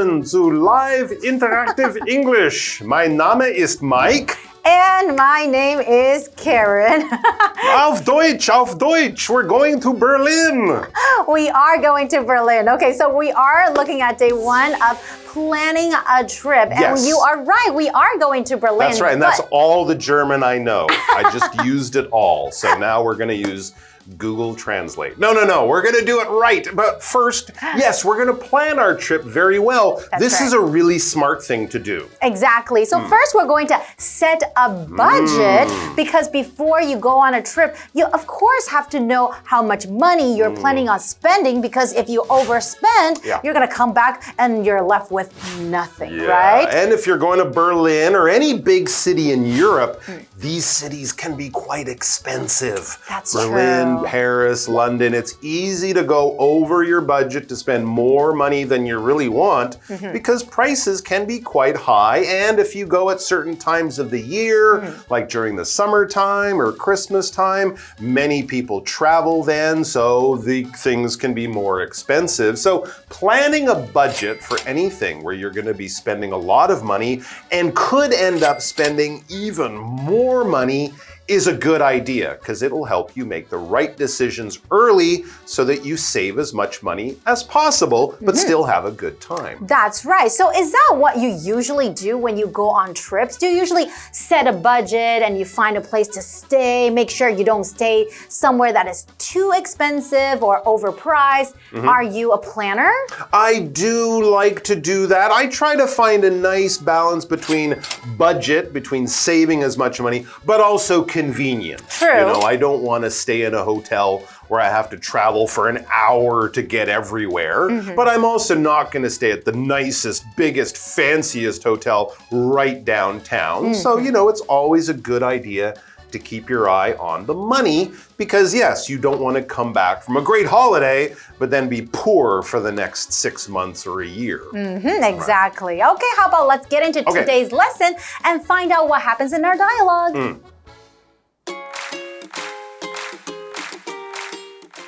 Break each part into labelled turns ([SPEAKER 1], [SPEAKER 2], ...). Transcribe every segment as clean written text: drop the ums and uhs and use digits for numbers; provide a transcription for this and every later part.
[SPEAKER 1] willkommen zu Live Interactive English. Mein Name ist Mike.
[SPEAKER 2] And my name is Karen.
[SPEAKER 1] Auf Deutsch. We're going to Berlin.
[SPEAKER 2] We are going to Berlin. Okay, so we are looking at day one of planning a trip. And
[SPEAKER 1] yes.
[SPEAKER 2] You are right, we are going to Berlin.
[SPEAKER 1] That's right, and that's all the German I know. I just used it all. So now we're going to use Google Translate. No, we're going to do it right. But first, yes, we're going to plan our trip very well. This is a really smart thing to do.
[SPEAKER 2] Exactly. So first we're going to set a budget because before you go on a trip, you of course have to know how much money you're planning on spending because if you overspend, you're going to come back and you're left with nothing, right?
[SPEAKER 1] And if you're going to Berlin or any big city in Europe, these cities can be quite expensive.
[SPEAKER 2] That's
[SPEAKER 1] Berlin, Paris, London, it's easy to go over your budget to spend more money than you really want because prices can be quite high. And if you go at certain times of the year, like during the summertime or Christmas time, many people travel then, so the things can be more expensive. So planning a budget for anything where you're going to be spending a lot of money and could end up spending even more money is a good idea because it'll help you make the right decisions early so that you save as much money as possible but still have a good time.
[SPEAKER 2] That's right. So is that what you usually do when you go on trips? Do you usually set a budget and you find a place to stay, make sure you don't stay somewhere that is too expensive or overpriced? Are you a planner?
[SPEAKER 1] I do like to do that. I try to find a nice balance between budget, between saving as much money, but also convenient.
[SPEAKER 2] True.
[SPEAKER 1] You know, I don't want to stay in a hotel where I have to travel for an hour to get everywhere, but I'm also not going to stay at the nicest, biggest, fanciest hotel right downtown. So, you know, it's always a good idea to keep your eye on the money because yes, you don't want to come back from a great holiday but then be poor for the next 6 months or a year.
[SPEAKER 2] Exactly. Okay, how about let's get into today's lesson and find out what happens in our dialogue.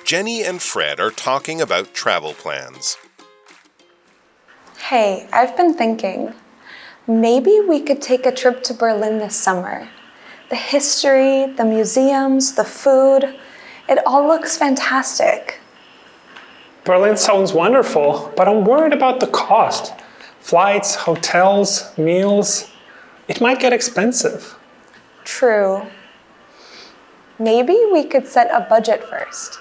[SPEAKER 1] Jenny and Fred are talking about travel plans.
[SPEAKER 3] Hey, I've been thinking, maybe we could take a trip to Berlin this summer. The history, the museums, the food, it all looks fantastic.
[SPEAKER 4] Berlin sounds wonderful, but I'm worried about the cost. Flights, hotels, meals, it might get expensive.
[SPEAKER 3] True. Maybe we could set a budget first.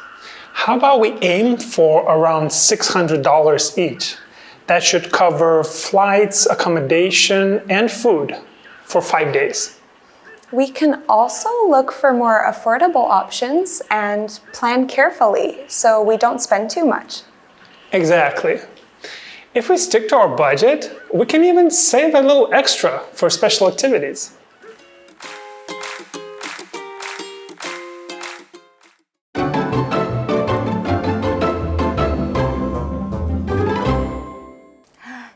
[SPEAKER 4] How about we aim for around $600 each? That should cover flights, accommodation, and food for 5 days.
[SPEAKER 3] We can also look for more affordable options and plan carefully so we don't spend too much.
[SPEAKER 4] Exactly. If we stick to our budget, we can even save a little extra for special activities.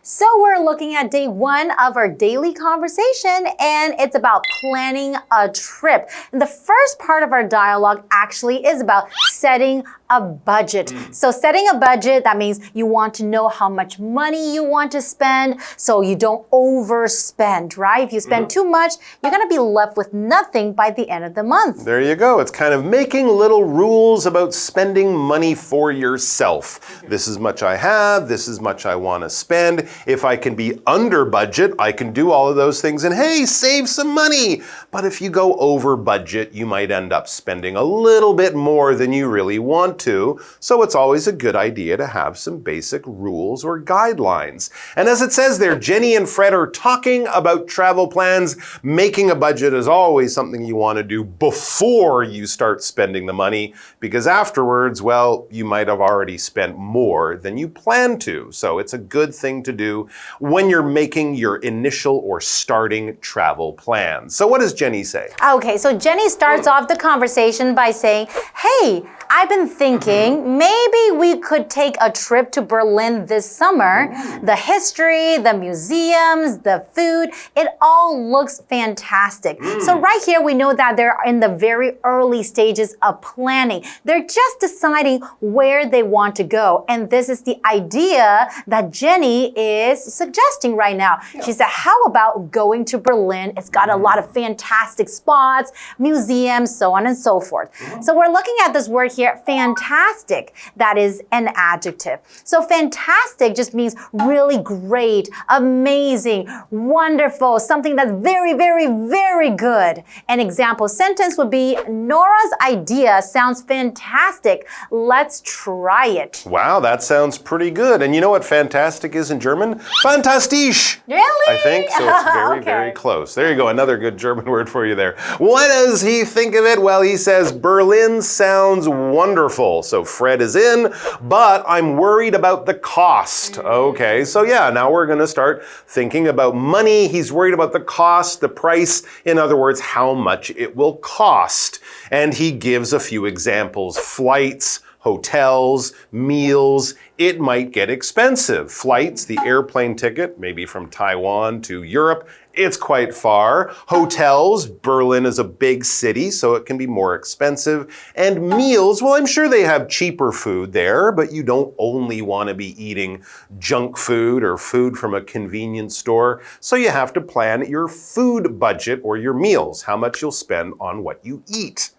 [SPEAKER 2] So we're looking at day one of our daily conversation and it's about planning a trip. And the first part of our dialogue actually is about setting a budget. So setting a budget, that means you want to know how much money you want to spend so you don't overspend, right? If you spend too much, you're going to be left with nothing by the end of the month.
[SPEAKER 1] There you go. It's kind of making little rules about spending money for yourself. This is much I have, this is much I want to spend. If I can be under budget, I can do all of those things and hey, save some money. But if you go over budget, you might end up spending a little bit more than you really want to. So it's always a good idea to have some basic rules or guidelines. And as it says there, Jenny and Fred are talking about travel plans. Making a budget is always something you want to do before you start spending the money, because afterwards, well, you might have already spent more than you planned to. So it's a good thing to do when you're making your initial or starting travel plans. So what does Jenny say?
[SPEAKER 2] Okay, so Jenny starts off the conversation by saying, hey, I've been thinking maybe we could take a trip to Berlin this summer. The history, the museums, the food, it all looks fantastic. So right here, we know that they're in the very early stages of planning. They're just deciding where they want to go. And this is the idea that Jenny is suggesting right now. She said, how about going to Berlin? It's got a lot of fantastic spots, museums, so on and so forth. So we're looking at this word here, fantastic. That is an adjective. So fantastic just means really great, amazing, wonderful, something that's very, very, very good. An example sentence would be, Nora's idea sounds fantastic. Let's try it.
[SPEAKER 1] Wow, that sounds pretty good. And you know what fantastic is in German? Fantastisch.
[SPEAKER 2] Really?
[SPEAKER 1] I think so. It's very,
[SPEAKER 2] Okay.
[SPEAKER 1] very close. There you go. Another good German word for you there. What does he think of it? Well, he says Berlin sounds wonderful. So Fred is in, but I'm worried about the cost. Okay, so yeah, now we're going to start thinking about money. He's worried about the cost, the price. In other words, how much it will cost. And he gives a few examples. Flights, hotels, meals, it might get expensive. Flights, the airplane ticket, maybe from Taiwan to Europe, it's quite far. Hotels, Berlin is a big city, so it can be more expensive. And meals, well, I'm sure they have cheaper food there, but you don't only want to be eating junk food or food from a convenience store. So you have to plan your food budget or your meals, how much you'll spend on what you eat.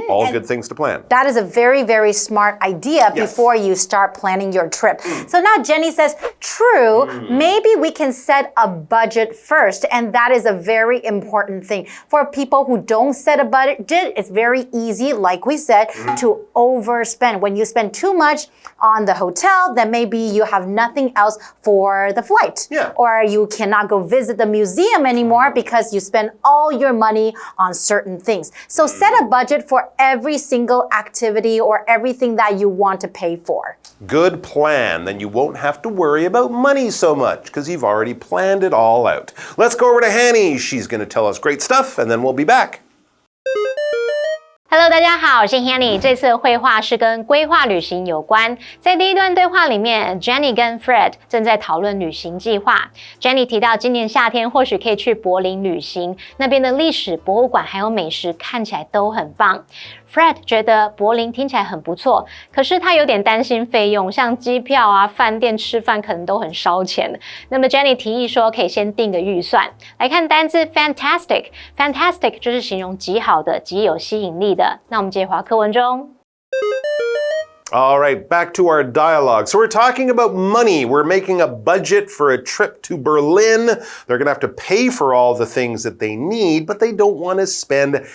[SPEAKER 1] All good things to plan.
[SPEAKER 2] That is a very, very smart idea
[SPEAKER 1] Yes.
[SPEAKER 2] before you start planning your trip. So now Jenny says, true, maybe we can set a budget first. And that is a very important thing. For people who don't set a budget, it's very easy, like we said, to overspend. When you spend too much on the hotel, then maybe you have nothing else for the flight.
[SPEAKER 1] Yeah.
[SPEAKER 2] Or you cannot go visit the museum anymore because you spend all your money on certain things. So set a budget for every single activity or everything that you want to pay for.
[SPEAKER 1] Good plan. Then you won't have to worry about money so much because you've already planned it all out. Let's go over to Hanny. She's going to tell us great stuff and then we'll be back.
[SPEAKER 5] Hello， 大家好，我是 Hanny。这次的绘画是跟规划旅行有关。在第一段对话里面 ，Jenny 跟 Fred 正在讨论旅行计划。Jenny 提到今年夏天或许可以去柏林旅行，那边的历史、博物馆还有美食看起来都很棒。Fred 觉得柏林听起来很不错，可是他有点担心费用，像机票啊、饭店吃饭可能都很烧钱。那么 Jenny 提议说可以先定个预算。来看单字 fantastic，fantastic 就是形容极好的、极有吸引力的。那我们接回课文中。
[SPEAKER 1] All right, back to our dialogue. So we're talking about money. We're making a budget for a trip to Berlin. They're going to have to pay for all the things that they need, but they don't want to spend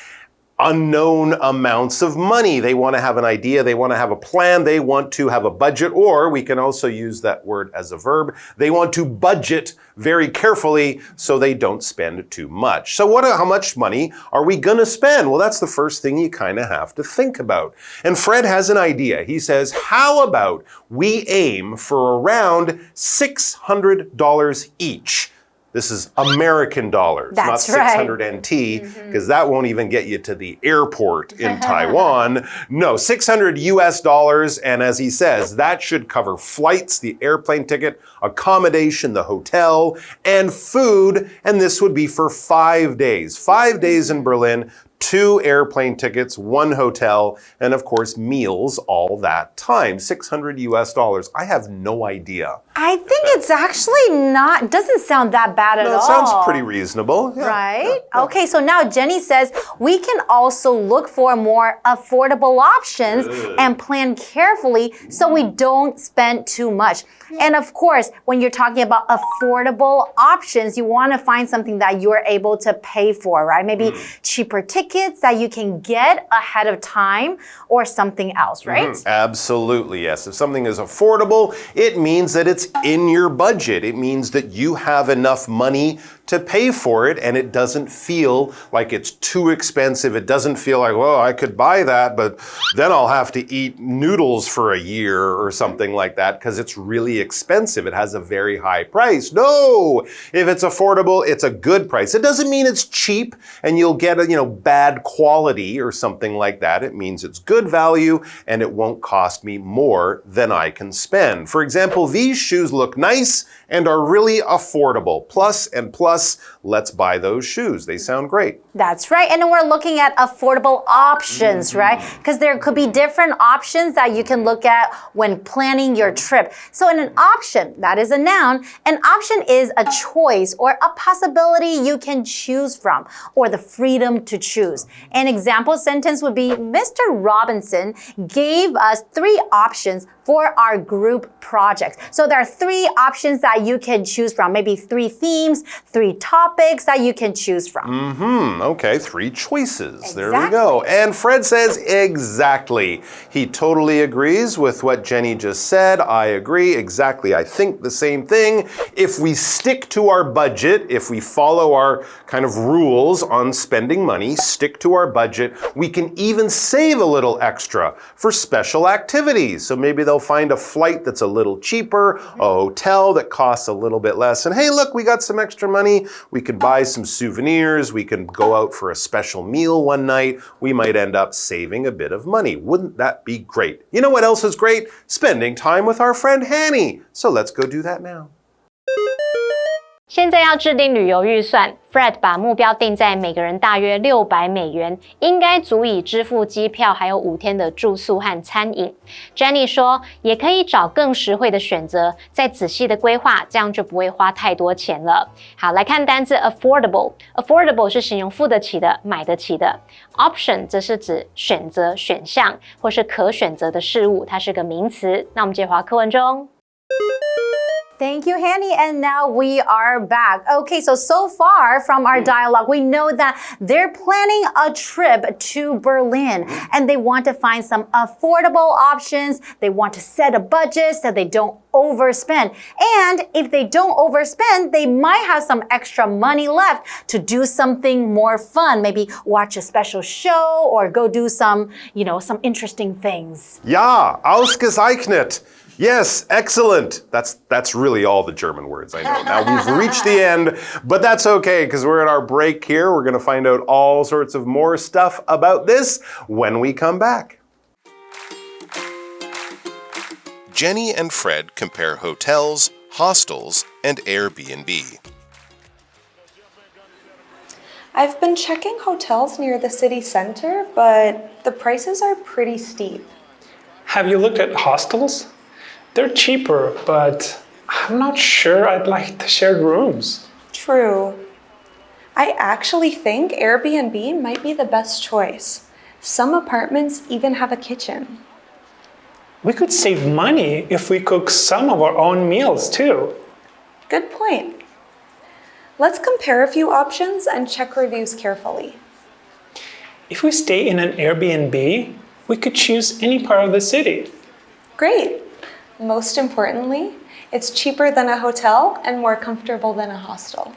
[SPEAKER 1] unknown amounts of money. They want to have an idea. They want to have a plan. They want to have a budget, or we can also use that word as a verb. They want to budget very carefully so they don't spend too much. So how much money are we going to spend? Well, that's the first thing you kind of have to think about. And Fred has an idea. He says, how about we aim for around $600 each? This is American dollars,
[SPEAKER 2] That's
[SPEAKER 1] not 600
[SPEAKER 2] right.
[SPEAKER 1] NT, because that won't even get you to the airport in Taiwan. No, $600 US. And as he says, that should cover flights, the airplane ticket, accommodation, the hotel, and food. And this would be for 5 days. 5 days in Berlin, 2 airplane tickets, 1 hotel, and of course meals all that time. $600 US. I have no idea.
[SPEAKER 2] I think it's actually not, doesn't sound that bad at all.
[SPEAKER 1] No, it sounds pretty reasonable. Yeah.
[SPEAKER 2] Right? Okay, so now Jenny says we can also look for more affordable options and plan carefully so we don't spend too much. And of course, when you're talking about affordable options, you want to find something that you're able to pay for, right? Maybe cheaper tickets that you can get ahead of time or something else, right?
[SPEAKER 1] Absolutely, yes. If something is affordable, it means that it's in your budget. It means that you have enough money to pay for it, and it doesn't feel like it's too expensive. It doesn't feel like, well, I could buy that, but then I'll have to eat noodles for a year or something like that because it's really expensive. It has a very high price. No! If it's affordable, it's a good price. It doesn't mean it's cheap and you'll get a, bad quality or something like that. It means it's good value and it won't cost me more than I can spend. For example, these shoes look nice and are really affordable. Plus and plus, let's buy those shoes. They sound great.
[SPEAKER 2] That's right. And then we're looking at affordable options, right? Because there could be different options that you can look at when planning your trip. So in an option, that is a noun, an option is a choice or a possibility you can choose from, or the freedom to choose. An example sentence would be, Mr. Robinson gave us 3 options for our group project. So there are 3 options that you can choose from, maybe 3 themes, 3 topics that you can choose from.
[SPEAKER 1] Okay, 3 choices. Exactly. There we go. And Fred says exactly. He totally agrees with what Jenny just said. I agree exactly. I think the same thing. If we stick to our budget, if we follow our kind of rules on spending money, stick to our budget, we can even save a little extra for special activities. So maybe they'll find a flight that's a little cheaper, a hotel that costs a little bit less. And hey, look, we got some extra money. We could buy some souvenirs. We can go out for a special meal one night. We might end up saving a bit of money. Wouldn't that be great? You know what else is great? Spending time with our friend Hanny. So let's go do that now.
[SPEAKER 5] 现在要制定旅游预算 ，Fred 把目标定在每个人大约$600，应该足以支付机票还有5天的住宿和餐饮。Jenny 说，也可以找更实惠的选择，再仔细的规划，这样就不会花太多钱了。好，来看单字 affordable。affordable 是形容付得起的、买得起的。Option 则是指选择、选项或是可选择的事物，它是个名词。那我们接滑课文中。
[SPEAKER 2] Thank you, Hanny. And now we are back. Okay, so far from our dialogue, we know that they're planning a trip to Berlin and they want to find some affordable options. They want to set a budget so they don't overspend. And if they don't overspend, they might have some extra money left to do something more fun. Maybe watch a special show or go do some interesting things.
[SPEAKER 1] Ja, ausgezeichnet. Yes, excellent. That's really all the German words I know. Now we've reached the end, but that's okay because we're at our break here. We're going to find out all sorts of more stuff about this when we come back. Jenny and Fred compare hotels, hostels, and Airbnb.
[SPEAKER 3] I've been checking hotels near the city center, but the prices are pretty steep.
[SPEAKER 4] Have you looked at hostels? They're cheaper, but I'm not sure I'd like the shared rooms.
[SPEAKER 3] True. I actually think Airbnb might be the best choice. Some apartments even have a kitchen.
[SPEAKER 4] We could save money if we cook some of our own meals too.
[SPEAKER 3] Good point. Let's compare a few options and check reviews carefully.
[SPEAKER 4] If we stay in an Airbnb, we could choose any part of the city.
[SPEAKER 3] Great. Most importantly, it's cheaper than a hotel and more comfortable than a hostel.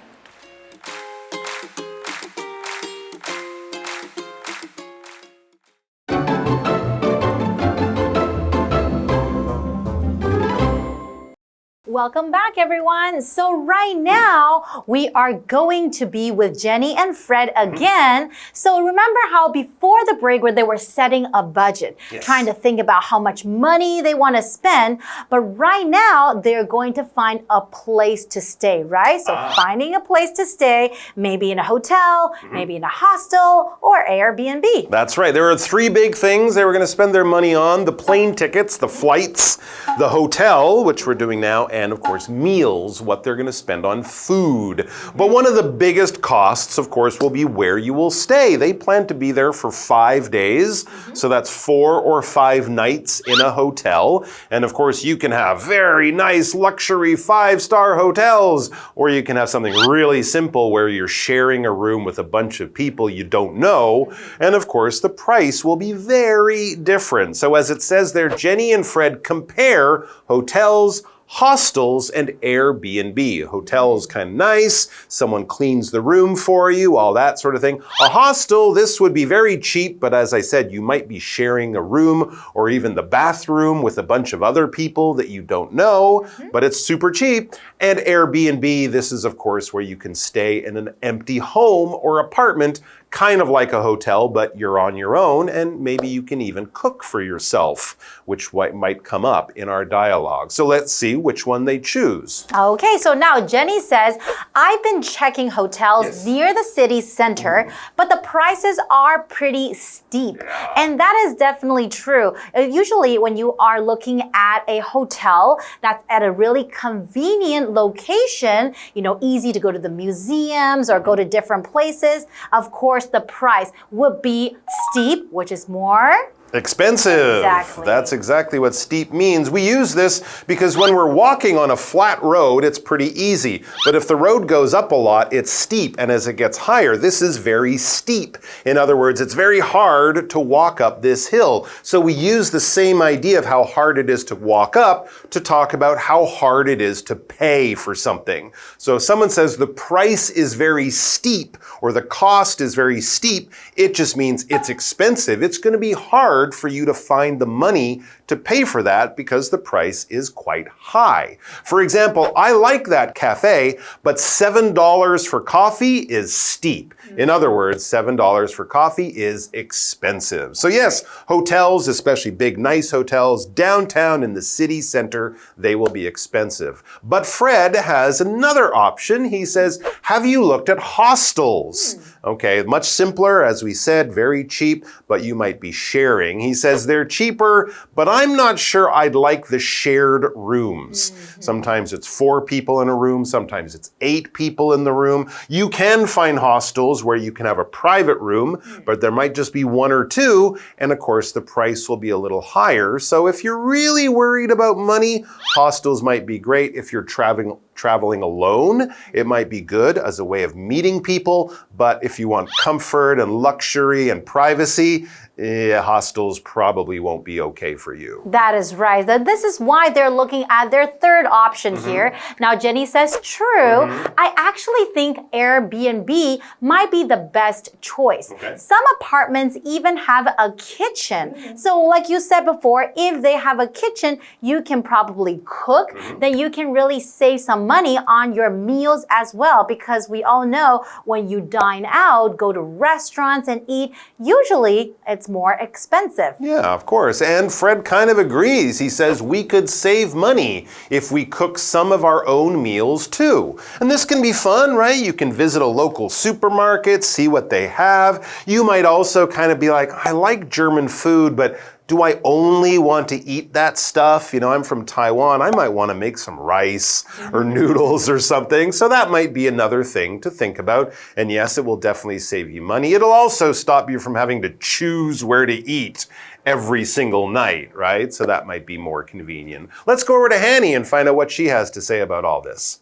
[SPEAKER 2] Welcome back, everyone. So right now, we are going to be with Jenny and Fred again. So remember how before the break where they were setting a budget, trying to think about how much money they want to spend. But right now, they're going to find a place to stay, right? So finding a place to stay, maybe in a hotel, maybe in a hostel, or Airbnb.
[SPEAKER 1] That's right. There are 3 big things they were going to spend their money on: the plane tickets, the flights, the hotel, which we're doing now, and of course meals, what they're going to spend on food. But one of the biggest costs, of course, will be where you will stay. They plan to be there for 5 days, so that's 4 or 5 nights in a hotel. And of course, you can have very nice luxury 5-star hotels, or you can have something really simple where you're sharing a room with a bunch of people you don't know. And of course, the price will be very different. So as it says there, Jenny and Fred compare hotels, hostels and Airbnb. Hotel's kind of nice, someone cleans the room for you, all that sort of thing. A hostel, this would be very cheap, but as I said, you might be sharing a room or even the bathroom with a bunch of other people that you don't know, but it's super cheap. And Airbnb, this is of course where you can stay in an empty home or apartment, kind of like a hotel, but you're on your own, and maybe you can even cook for yourself, which might come up in our dialogue. So let's see which one they choose.
[SPEAKER 2] Okay, so now Jenny says, I've been checking hotels near the city center, but the prices are pretty steep. And that is definitely true. Usually when you are looking at a hotel that's at a really convenient location, you know, easy to go to the museums or go to different places, of course, the price would be steep, which is more
[SPEAKER 1] expensive.
[SPEAKER 2] Exactly.
[SPEAKER 1] That's exactly what steep means. We use this because when we're walking on a flat road, it's pretty easy. But if the road goes up a lot, it's steep. And as it gets higher, this is very steep. In other words, it's very hard to walk up this hill. So we use the same idea of how hard it is to walk up to talk about how hard it is to pay for something. So if someone says the price is very steep or the cost is very steep, it just means it's expensive. It's going to be hard for you to find the money to pay for that because the price is quite high. For example, I like that cafe, but $7 for coffee is steep. In other words, $7 for coffee is expensive. So yes, hotels, especially big, nice hotels, downtown in the city center, they will be expensive. But Fred has another option. He says, have you looked at hostels? Okay, much simpler, as we said, very cheap, but you might be sharing. He says they're cheaper, but I'm not sure I'd like the shared rooms. Sometimes it's 4 people in a room, sometimes it's 8 people in the room. You can find hostels where you can have a private room, but there might just be 1 or 2, and of course the price will be a little higher. So if you're really worried about money, hostels might be great. If you're traveling alone, it might be good as a way of meeting people, but if you want comfort and luxury and privacy, hostels probably won't be okay for you.
[SPEAKER 2] That is right. This is why they're looking at their third option here. Now, Jenny says, true. I actually think Airbnb might be the best choice. Some apartments even have a kitchen. So like you said before, if they have a kitchen, you can probably cook. Then you can really save some money on your meals as well, because we all know when you dine out, go to restaurants and eat, usually it's more expensive.
[SPEAKER 1] Yeah, of course. And Fred kind of agrees. He says we could save money if we cook some of our own meals too. And this can be fun, right? You can visit a local supermarket, see what they have. You might also kind of be like, I like German food, but do I only want to eat that stuff? You know, I'm from Taiwan. I might want to make some rice or noodles or something. So that might be another thing to think about. And yes, it will definitely save you money. It'll also stop you from having to choose where to eat every single night, right? So that might be more convenient. Let's go over to Hanny and find out what she has to say about all this.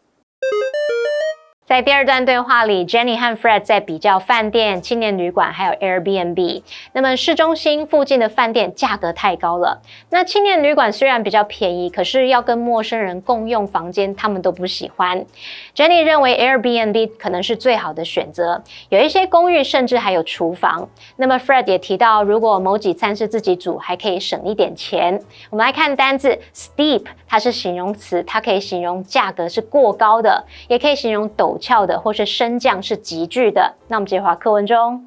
[SPEAKER 5] 在第二段对话里 ，Jenny 和 Fred 在比较饭店、青年旅馆还有 Airbnb。那么市中心附近的饭店价格太高了，那青年旅馆虽然比较便宜，可是要跟陌生人共用房间，他们都不喜欢。Jenny 认为 Airbnb 可能是最好的选择，有一些公寓甚至还有厨房。那么 Fred 也提到，如果某几餐是自己煮，还可以省一点钱。我们来看单字 steep， 它是形容词，它可以形容价格是过高的，也可以形容陡峭的，或是升降是急剧的。那我们接回课文中。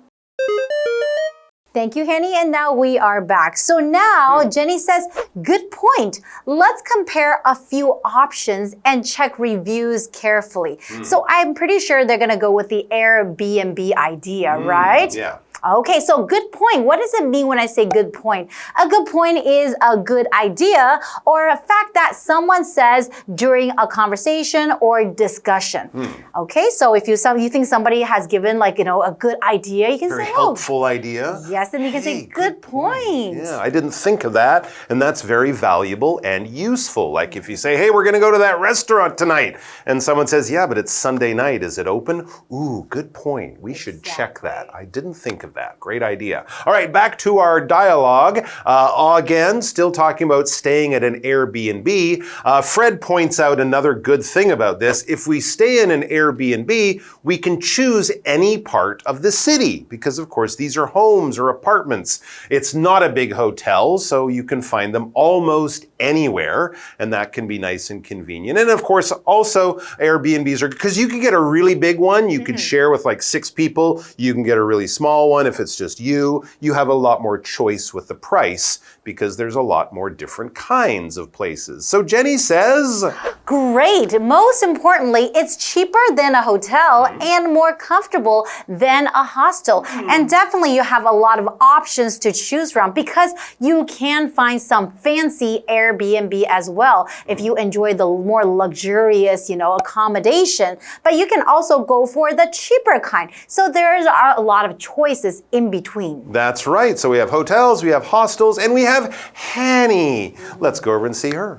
[SPEAKER 2] Thank you, Hanny. And now we are back. So now Jenny says, good point. Let's compare a few options and check reviews carefully. So I'm pretty sure they're going to go with the Airbnb idea, right?
[SPEAKER 1] Yeah.
[SPEAKER 2] Okay, so good point. What does it mean when I say good point? A good point is a good idea or a fact that someone says during a conversation or discussion. Okay, so if you think somebody has given a good idea, you can
[SPEAKER 1] Very
[SPEAKER 2] say,
[SPEAKER 1] helpful idea.
[SPEAKER 2] Yes, and you can say good point.
[SPEAKER 1] Yeah, I didn't think of that, and that's very valuable and useful. Like if you say, hey, we're going to go to that restaurant tonight, and someone says, yeah, but it's Sunday night. Is it open? Ooh, good point. We should check that. I didn't think of of that. Great idea. All right, back to our dialogue. Again, still talking about staying at an Airbnb. Fred points out another good thing about this. If we stay in an Airbnb, we can choose any part of the city because, of course, these are homes or apartments. It's not a big hotel, so you can find them almost anywhere, and that can be nice and convenient. And of course, also Airbnbs are, because you can get a really big one, you could share with like 6 people, you can get a really small one if it's just you. You have a lot more choice with the price because there's a lot more different kinds of places. So Jenny says,
[SPEAKER 2] great. Most importantly, it's cheaper than a hotel and more comfortable than a hostel. And definitely you have a lot of options to choose from because you can find some fancy Airbnb as well if you enjoy the more luxurious, accommodation. But you can also go for the cheaper kind. So there's a lot of choices in between.
[SPEAKER 1] That's right. So we have hotels, we have hostels, and we have Hanny. Let's go over and see her.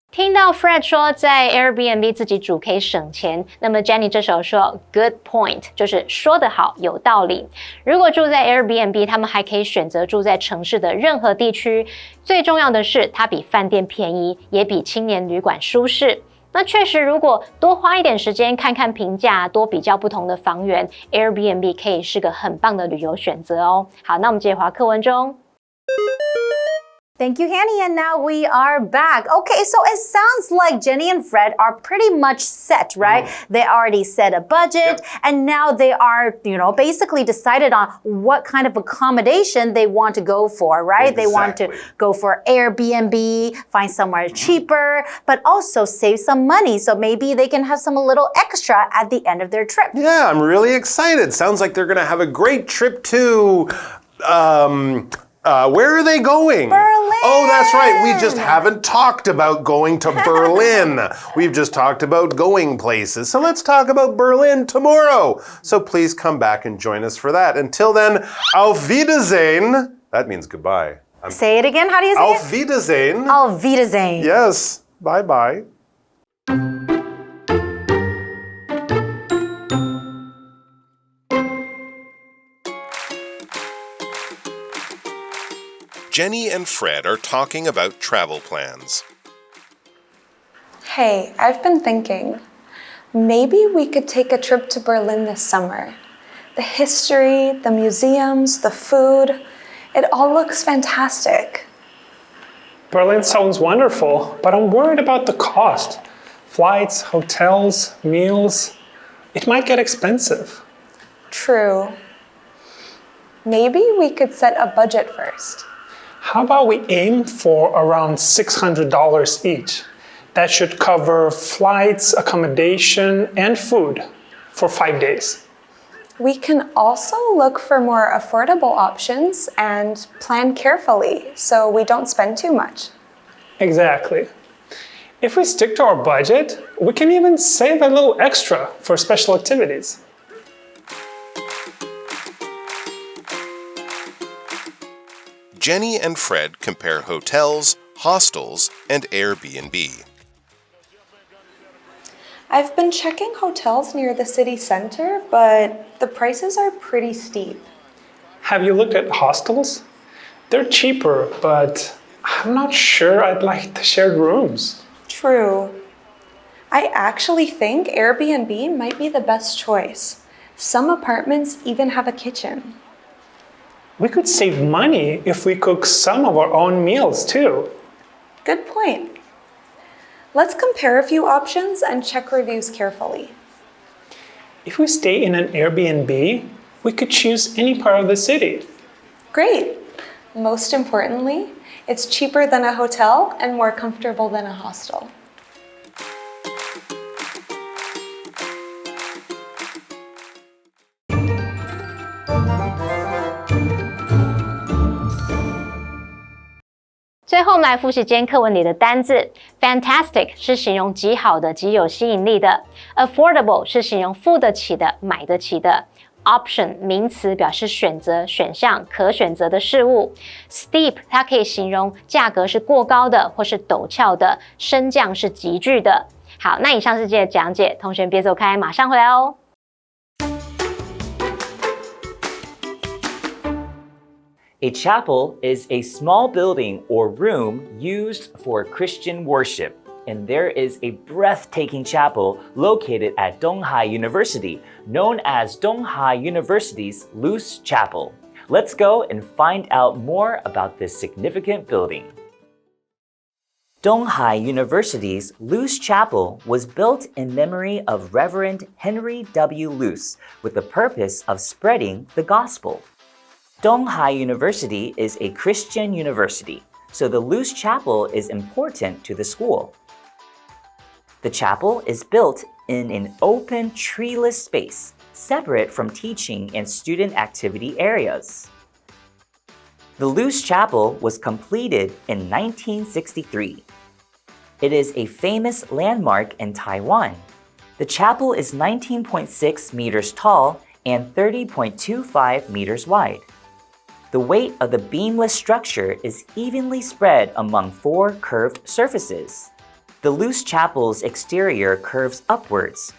[SPEAKER 5] 听到 Fred 说在 Airbnb 自己煮可以省钱，那么 Jenny 这时候说 good point， 就是说得好，有道理。如果住在 Airbnb， 他们还可以选择住在城市的任何地区。最重要的是，它比饭店便宜，也比青年旅馆舒适。那确实，如果多花一点时间看看评价，多比较不同的房源 ，Airbnb 可以是个很棒的旅游选择哦。好，那我们接着回课文中。
[SPEAKER 2] Thank you, Hanny. And now we are back. Okay, so it sounds like Jenny and Fred are pretty much set, right? They already set a budget, and now they are, basically decided on what kind of accommodation they want to go for, right?
[SPEAKER 1] Exactly.
[SPEAKER 2] They want to go for Airbnb, find somewhere cheaper, but also save some money. So maybe they can have some little extra at the end of their trip.
[SPEAKER 1] Yeah, I'm really excited. Sounds like they're going to have a great trip to... where are they going?
[SPEAKER 2] Berlin!
[SPEAKER 1] Oh, that's right. We just haven't talked about going to Berlin. We've just talked about going places. So let's talk about Berlin tomorrow. So please come back and join us for that. Until then, auf Wiedersehen. That means goodbye.
[SPEAKER 2] Say it again. How do you say
[SPEAKER 1] Auf Wiedersehen.
[SPEAKER 2] it? Auf Wiedersehen.
[SPEAKER 1] Yes. Bye-bye. Jenny and Fred are talking about travel plans.
[SPEAKER 3] Hey, I've been thinking, maybe we could take a trip to Berlin this summer. The history, the museums, the food, it all looks fantastic.
[SPEAKER 4] Berlin sounds wonderful, but I'm worried about the cost. Flights, hotels, meals. It might get expensive.
[SPEAKER 3] True. Maybe we could set a budget first.
[SPEAKER 4] How about we aim for around $600 each? That should cover flights, accommodation, and food for 5 days.
[SPEAKER 3] We can also look for more affordable options and plan carefully so we don't spend too much.
[SPEAKER 4] Exactly. If we stick to our budget, we can even save a little extra for special activities.
[SPEAKER 1] Jenny and Fred compare hotels, hostels, and Airbnb.
[SPEAKER 3] I've been checking hotels near the city center, but the prices are pretty steep.
[SPEAKER 4] Have you looked at hostels? They're cheaper, but I'm not sure I'd like the shared rooms.
[SPEAKER 3] True. I actually think Airbnb might be the best choice. Some apartments even have a kitchen.
[SPEAKER 4] We could save money if we cook some of our own meals too.
[SPEAKER 3] Good point. Let's compare a few options and check reviews carefully.
[SPEAKER 4] If we stay in an Airbnb, we could choose any part of the city.
[SPEAKER 3] Great. Most importantly, it's cheaper than a hotel and more comfortable than a hostel.
[SPEAKER 5] Fantastic 最后我们来复习今天课文里的单字 Fantastic 是形容极好的、极有吸引力的 Affordable 是形容付得起的、买得起的 Option 名词表示选择、选项、可选择的事物 Steep 它可以形容价格是过高的或是陡峭的，升降是急剧的。好，那以上是今天的讲解，同学别走开，马上回来哦。
[SPEAKER 6] A chapel is a small building or room used for Christian worship, and there is a breathtaking chapel located at Tunghai University, known as Tunghai University's Luce Chapel. Let's go and find out more about this significant building. Tunghai University's Luce Chapel was built in memory of Reverend Henry W. Luce with the purpose of spreading the gospel. Tunghai University is a Christian university, so the Luce Chapel is important to the school. The chapel is built in an open, treeless space, separate from teaching and student activity areas. The Luce Chapel was completed in 1963. It is a famous landmark in Taiwan. The chapel is 19.6 meters tall and 30.25 meters wide. The weight of the beamless structure is evenly spread among 4 curved surfaces. The Luce Chapel's exterior curves upwards,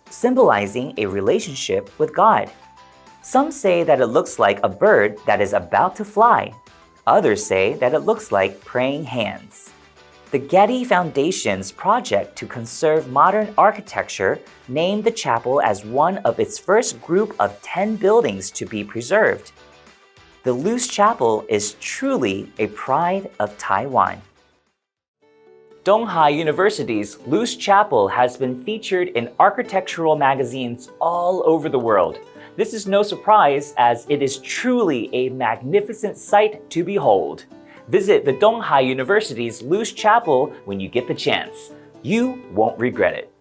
[SPEAKER 6] symbolizing a relationship with God. Some say that it looks like a bird that is about to fly. Others say that it looks like praying hands. The Getty Foundation's project to conserve modern architecture named the chapel as one of its first group of 10 buildings to be preserved. The Luce Chapel is truly a pride of Taiwan. Tunghai University's Luce Chapel has been featured in architectural magazines all over the world. This is no surprise as it is truly a magnificent sight to behold. Visit the Tunghai University's Luce Chapel when you get the chance. You won't regret it.